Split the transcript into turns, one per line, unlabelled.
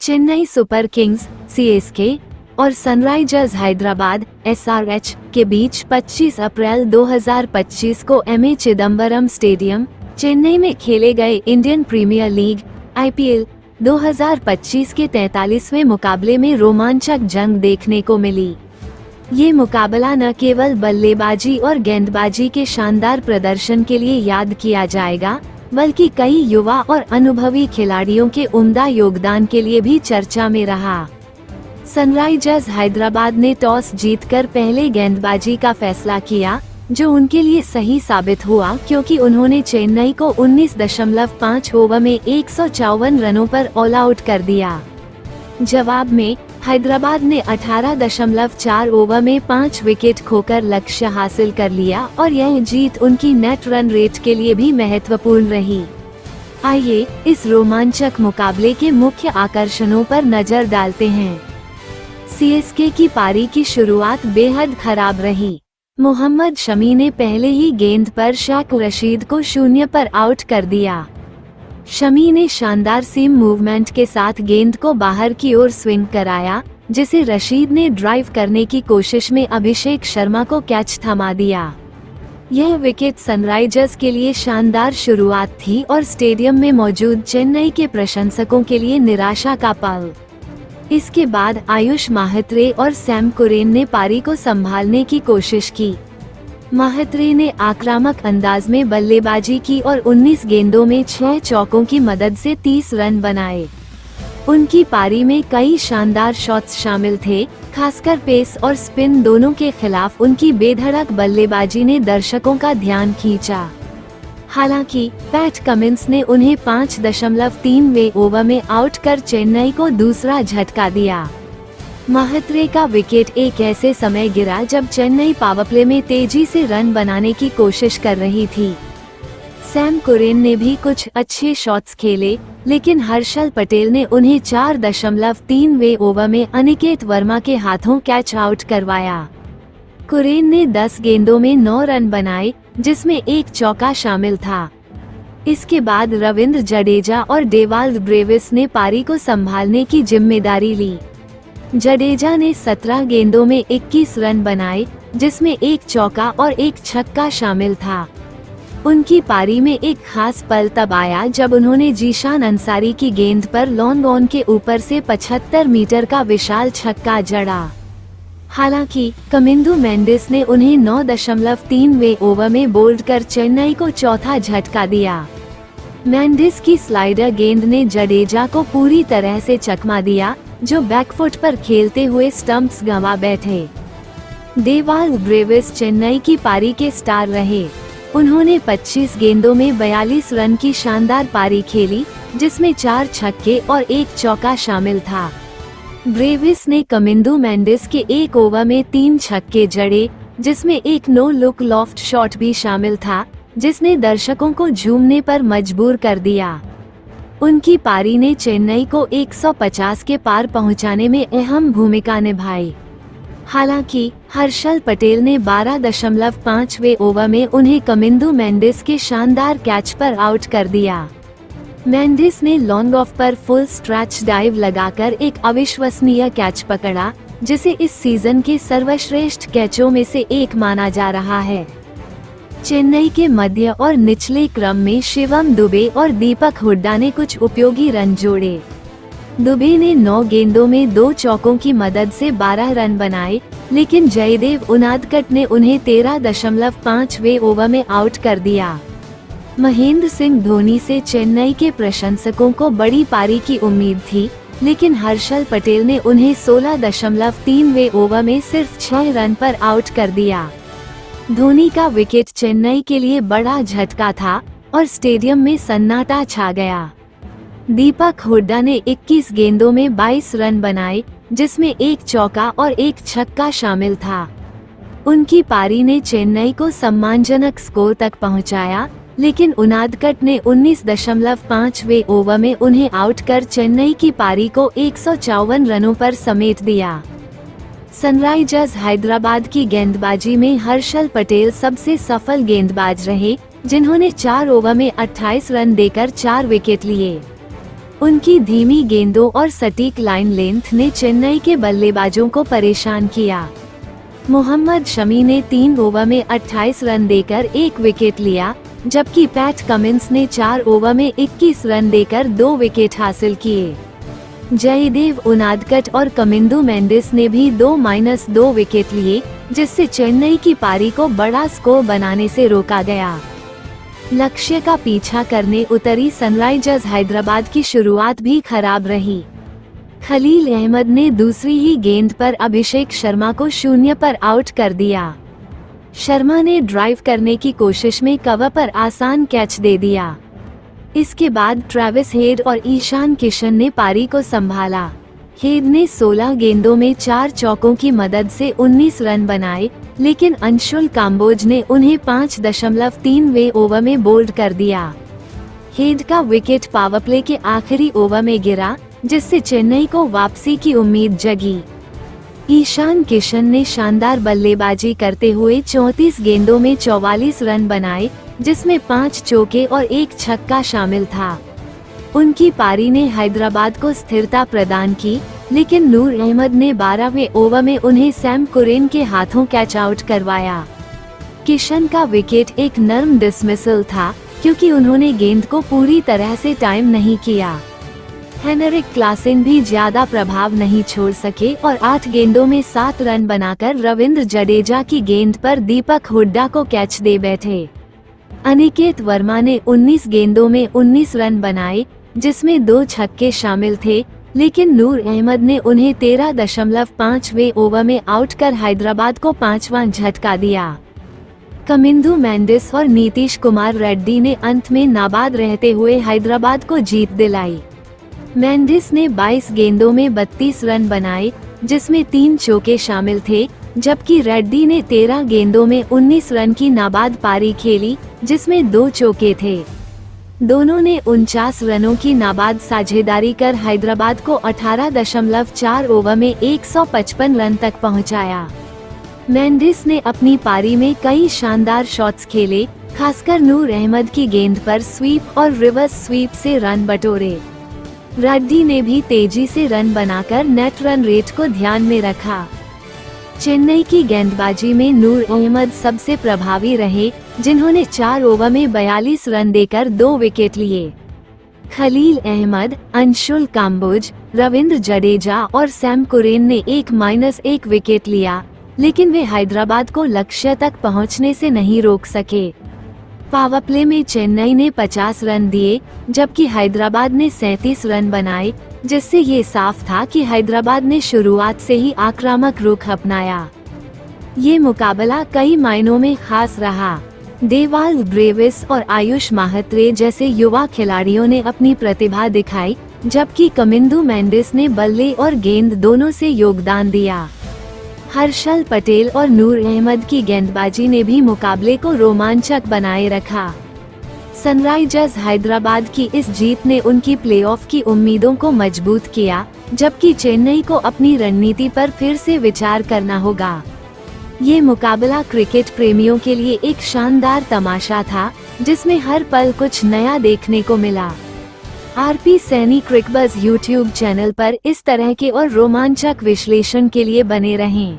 Chennai super Kings (CSK) और Sunrisers Hyderabad (SRH) के बीच 25 अप्रैल 2025 को एमए चिदम्बरम स्टेडियम, चेन्नई में खेले गए इंडियन प्रीमियर लीग (IPL) 2025 के 43वें मुकाबले में रोमांचक जंग देखने को मिली। ये मुकाबला न केवल बल्लेबाजी और गेंदबाजी के शानदार प्रदर्शन के लिए याद किया जाएगा, बल्कि कई युवा और अनुभवी खिलाड़ियों के उम्दा योगदान के लिए भी चर्चा में रहा। सनराइजर्स हैदराबाद ने टॉस जीतकर पहले गेंदबाजी का फैसला किया, जो उनके लिए सही साबित हुआ क्योंकि उन्होंने चेन्नई को 19.5 ओवर में 154 रनों पर ऑल आउट कर दिया। जवाब में हैदराबाद ने 18.4 ओवर में 5 विकेट खोकर लक्ष्य हासिल कर लिया और यह जीत उनकी नेट रन रेट के लिए भी महत्वपूर्ण रही। आइए इस रोमांचक मुकाबले के मुख्य आकर्षणों पर नजर डालते हैं। CSK की पारी की शुरुआत बेहद खराब रही। मोहम्मद शमी ने पहले ही गेंद पर शाक रशीद को 0 पर आउट कर दिया। शमी ने शानदार सीम मूवमेंट के साथ गेंद को बाहर की ओर स्विंग कराया, जिसे रशीद ने ड्राइव करने की कोशिश में अभिषेक शर्मा को कैच थमा दिया। यह विकेट सनराइजर्स के लिए शानदार शुरुआत थी और स्टेडियम में मौजूद चेन्नई के प्रशंसकों के लिए निराशा का पल। इसके बाद आयुष माहात्रे और सैम कुरेन ने पारी को संभालने की कोशिश की। माहात्रे ने आक्रामक अंदाज में बल्लेबाजी की और 19 गेंदों में 6 चौकों की मदद से 30 रन बनाए। उनकी पारी में कई शानदार शॉट्स शामिल थे, खासकर पेस और स्पिन दोनों के खिलाफ उनकी बेधड़क बल्लेबाजी ने दर्शकों का ध्यान खींचा। हालांकि पैट कमिंस ने उन्हें 5.3 ओवर में आउट कर चेन्नई को दूसरा झटका दिया। माहात्रे का विकेट एक ऐसे समय गिरा जब चेन्नई पावरप्ले में तेजी से रन बनाने की कोशिश कर रही थी। सैम कुरेन ने भी कुछ अच्छे शॉट्स खेले, लेकिन हर्षल पटेल ने उन्हें 4.3 ओवर में अनिकेत वर्मा के हाथों कैच आउट करवाया। कुरेन ने 10 गेंदों में 9 रन बनाए, जिसमें एक चौका शामिल था। इसके बाद रविंद्र जडेजा और डेवाल्ड ब्रेविस ने पारी को संभालने की जिम्मेदारी ली। जडेजा ने 17 गेंदों में 21 रन बनाए, जिसमें एक चौका और एक छक्का शामिल था। उनकी पारी में एक खास पल तब आया जब उन्होंने जीशान अंसारी की गेंद पर लॉन्ग ऑन के ऊपर से 75 मीटर का विशाल छक्का जड़ा। हालांकि कमिंदु मेंडिस ने उन्हें 9.3 ओवर में बोल्ड कर चेन्नई को चौथा झटका दिया। मेंडिस की स्लाइडर गेंद ने जडेजा को पूरी तरह से चकमा दिया, जो बैकफुट पर खेलते हुए स्टंप्स गंवा बैठे। डेवाल्ड ब्रेविस चेन्नई की पारी के स्टार रहे। उन्होंने 25 गेंदों में 42 रन की शानदार पारी खेली, जिसमें 4 छक्के और एक चौका शामिल था। ब्रेविस ने कमिंदु मेंडिस के 1 ओवर में 3 छक्के जड़े, जिसमें एक नो लुक लॉफ्ट शॉट भी शामिल था, जिसने दर्शकों को झूमने पर मजबूर कर दिया। उनकी पारी ने चेन्नई को 150 के पार पहुंचाने में अहम भूमिका निभाई। हालांकि हर्षल पटेल ने 12.5 ओवर में उन्हें कमिंदु मेंडिस के शानदार कैच पर आउट कर दिया। मेंडिस ने लॉन्ग ऑफ पर फुल स्ट्रेच डाइव लगाकर एक अविश्वसनीय कैच पकड़ा, जिसे इस सीजन के सर्वश्रेष्ठ कैचों में से एक माना जा रहा है। चेन्नई के मध्य और निचले क्रम में शिवम दुबे और दीपक हुड्डा ने कुछ उपयोगी रन जोड़े। दुबे ने 9 गेंदों में 2 चौकों की मदद से 12 रन बनाए, लेकिन जयदेव उनादकट ने उन्हें 13.5 ओवर में आउट कर दिया। महेंद्र सिंह धोनी से चेन्नई के प्रशंसकों को बड़ी पारी की उम्मीद थी, लेकिन हर्षल पटेल ने उन्हें 16.3 ओवर में सिर्फ 6 रन पर आउट कर दिया। धोनी का विकेट चेन्नई के लिए बड़ा झटका था और स्टेडियम में सन्नाटा छा गया। दीपक हुड्डा ने 21 गेंदों में 22 रन बनाए, जिसमें एक चौका और एक छक्का शामिल था। उनकी पारी ने चेन्नई को सम्मानजनक स्कोर तक पहुंचाया, लेकिन उनादकट ने 19.5 ओवर में उन्हें आउट कर चेन्नई की पारी को 154 रनों पर समेट दिया। सनराइजर्स हैदराबाद की गेंदबाजी में हर्षल पटेल सबसे सफल गेंदबाज रहे, जिन्होंने 4 ओवर में 28 रन देकर 4 विकेट लिए। उनकी धीमी गेंदों और सटीक लाइन लेंथ ने चेन्नई के बल्लेबाजों को परेशान किया। मोहम्मद शमी ने 3 ओवर में 28 रन देकर 1 विकेट लिया, जबकि पैट कमिंस ने 4 ओवर में 21 रन देकर 2 विकेट हासिल किए। जयदेव उनादकट और कमिंदु मेंडिस ने भी 2-2 विकेट लिए, जिससे चेन्नई की पारी को बड़ा स्कोर बनाने से रोका गया। लक्ष्य का पीछा करने उतरी सनराइजर्स हैदराबाद की शुरुआत भी खराब रही। खलील अहमद ने दूसरी ही गेंद पर अभिषेक शर्मा को 0 पर आउट कर दिया। शर्मा ने ड्राइव करने की कोशिश में कवर पर आसान कैच दे दिया। इसके बाद ट्रेविस हेड और ईशान किशन ने पारी को संभाला। हेड ने 16 गेंदों में 4 चौकों की मदद से 19 रन बनाए, लेकिन अंशुल काम्बोज ने उन्हें 5.3 ओवर में बोल्ड कर दिया। हेड का विकेट पावर प्ले के आखिरी ओवर में गिरा, जिससे चेन्नई को वापसी की उम्मीद जगी। ईशान किशन ने शानदार बल्लेबाजी करते हुए 34 गेंदों में 44 रन बनाए, जिसमें 5 चौके और 1 छक्का शामिल था। उनकी पारी ने हैदराबाद को स्थिरता प्रदान की, लेकिन नूर अहमद ने 12वें ओवर में उन्हें सैम कुरेन के हाथों कैच आउट करवाया। किशन का विकेट एक नर्म डिसमिसल था, क्योंकि उन्होंने गेंद को पूरी तरह से टाइम नहीं किया। हेनरिक क्लासेन भी ज्यादा प्रभाव नहीं छोड़ सके और 8 गेंदों में 7 रन बनाकर रविंद्र जडेजा की गेंद पर दीपक हुड्डा को कैच दे बैठे। अनिकेत वर्मा ने 19 गेंदों में 19 रन बनाए, जिसमें 2 छक्के शामिल थे, लेकिन नूर अहमद ने उन्हें 13.5वें ओवर में आउट कर हैदराबाद को 5वां झटका दिया। कमिंदु मेंडिस और नीतीश कुमार रेड्डी ने अंत में नाबाद रहते हुए हैदराबाद को जीत दिलाई। मेंडिस ने 22 गेंदों में 32 रन बनाए, जिसमें 3 चौके शामिल थे, जबकि रेड्डी ने 13 गेंदों में 19 रन की नाबाद पारी खेली, जिसमें 2 चौके थे। दोनों ने 49 रनों की नाबाद साझेदारी कर हैदराबाद को 18.4 ओवर में 155 रन तक पहुंचाया। मेंडिस ने अपनी पारी में कई शानदार शॉट्स खेले, खासकर नूर अहमद की गेंद पर स्वीप और रिवर्स स्वीप से रन बटोरे। रेड्डी ने भी तेजी से रन बनाकर नेट रन रेट को ध्यान में रखा। चेन्नई की गेंदबाजी में नूर अहमद सबसे प्रभावी रहे, जिन्होंने 4 ओवर में 42 रन देकर 2 विकेट लिए। खलील अहमद, अंशुल काम्बोज, रविंद्र जडेजा और सैम कुरेन ने 1-1 विकेट लिया, लेकिन वे हैदराबाद को लक्ष्य तक पहुंचने से नहीं रोक सके। पावर प्ले में चेन्नई ने 50 रन दिए, जबकि हैदराबाद ने 37 रन बनाए, जिससे ये साफ था कि हैदराबाद ने शुरुआत से ही आक्रामक रुख अपनाया। ये मुकाबला कई मायनों में खास रहा। देवाल ब्रेविस और आयुष माहत्रे जैसे युवा खिलाड़ियों ने अपनी प्रतिभा दिखाई, जबकि कमिंदु मेंडिस ने बल्ले और गेंद दोनों से योगदान दिया। हर्षल पटेल और नूर अहमद की गेंदबाजी ने भी मुकाबले को रोमांचक बनाए रखा। सनराइजर्स हैदराबाद की इस जीत ने उनकी प्लेऑफ की उम्मीदों को मजबूत किया, जबकि चेन्नई को अपनी रणनीति पर फिर से विचार करना होगा। ये मुकाबला क्रिकेट प्रेमियों के लिए एक शानदार तमाशा था, जिसमें हर पल कुछ नया देखने को मिला। RP Saini Cricbuzz YouTube channel पर इस तरह के और रोमांचक विश्लेषण के लिए बने रहें।